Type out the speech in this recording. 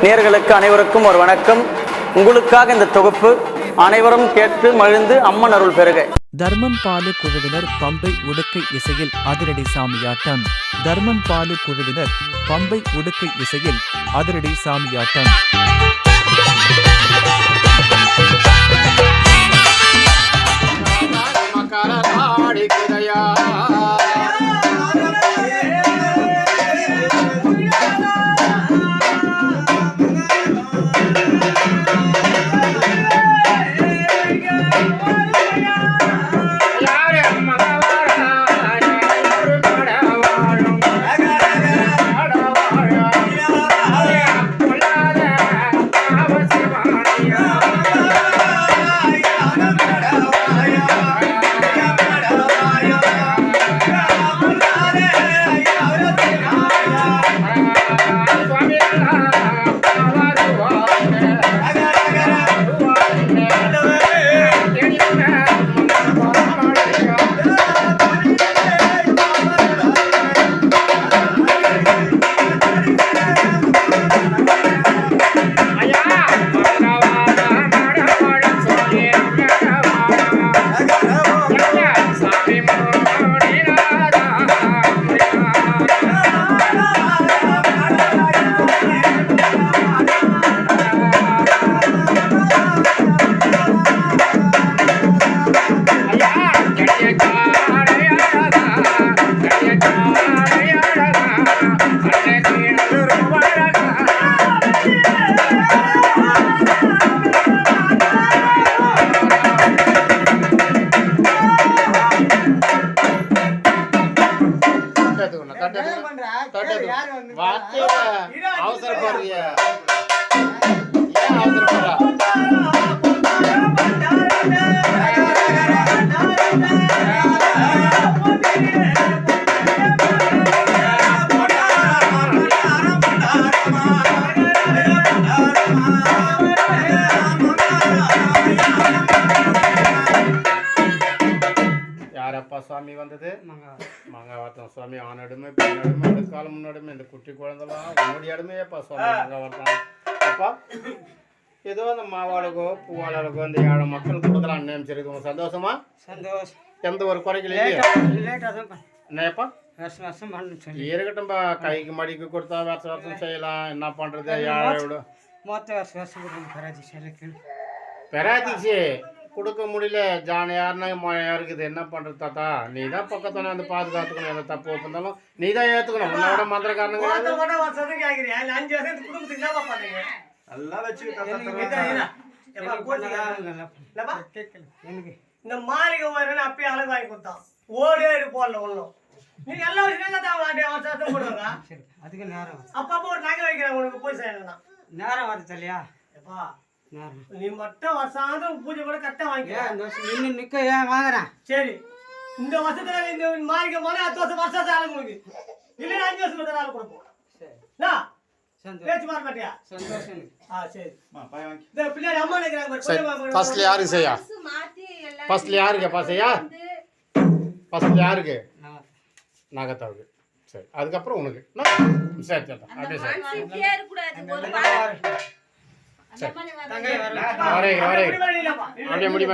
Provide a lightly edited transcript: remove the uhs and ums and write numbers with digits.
நேயர்களுக்கு அனைவருக்கும் ஒரு வணக்கம். உங்களுக்காக இந்த தொகுப்பு. அனைவரும் கேட்டு மகிழ்ந்து அம்மன் அருள் பெறுக. தர்மம் பாலு குழுவினர் பம்பை உடுக்கை இசையில் அதிரடி சாமியாட்டம். தர்மம் பாலு குழுவினர் பம்பை உடுக்கை இசையில் அதிரடி சாமியாட்டம். யாரப்பா சுவாமி வந்தது? மங்காவட்டம் சுவாமி ஆனடுமே பெண்ணடுமே இந்த காலம் முன்னாடுமே இந்த குட்டி குழந்தைலாம் உன்னுடைய அடுமையப்பா சுவாமி மங்காவட்டம். அப்பா ஏதோ அந்த மாவாளுக்கோ பூவாளுக்கோ இந்த ஏழை மக்கள் கொடுக்கலாம் நியமிச்சிருக்கு. உங்க சந்தோஷமா? சந்தோஷம். எந்த ஒரு குறைகள் என்னப்பா? இருக்கட்டும்பா, கைக்கு மடிக்கு கொடுத்தா வருஷம் செய்யலாம். என்ன பண்றது? ஏழை பெராதிச்சு கொடுக்க முடியல. ஜான யாருன்னா இருக்குது. என்ன பண்றது தாத்தா? நீ தான் பக்கத்துல வந்து பாதுகாத்துக்கணும். எந்த தப்பு இருந்தாலும் நீ தான் ஏத்துக்கணும். உன்னோட மந்திரக்காரனுங்க இந்த மாளிகை வரேன்னு அப்பயே அழகு வாங்கி கொடுத்தான். ஓடே போடல ஒன்றும். நீங்க எல்லா விஷயம் போடுவாங்க. அதுக்கு நேரம் அப்பப்போ ஒரு நகை வைக்கிறேன் உனக்கு போய் செய்யணும். நேரம் வருது இல்லையா? எப்பா நீ மட்டும் வருஷம் பூஜை கூட கரெக்டா வாங்கிக்க. நிக்க ஏன் வாங்குறேன்? சரி, இந்த வருஷத்துல இந்த மாளிகை போனா 10 வருஷம் ஆளு உங்களுக்கு இல்லைன்னா 5 வருஷம் கூட ஆளு கொடுப்போம். பேச்சு மாற மாட்டியா? சந்தோஷம். சரி பிள்ளைங்க அம்மா நினைக்கிறாங்க. ஃபர்ஸ்ட்ல யாருக்கு செய்யா? ஃபர்ஸ்ட்ல யாருக்கு பாசையா? ஃபர்ஸ்ட்ல யாருக்கு? நாகத்தாவுக்கு. சரி, அதுக்கப்புறம் உனக்கு. சரி சரி அப்படியே சரி வரேன் அப்படியே முடிவு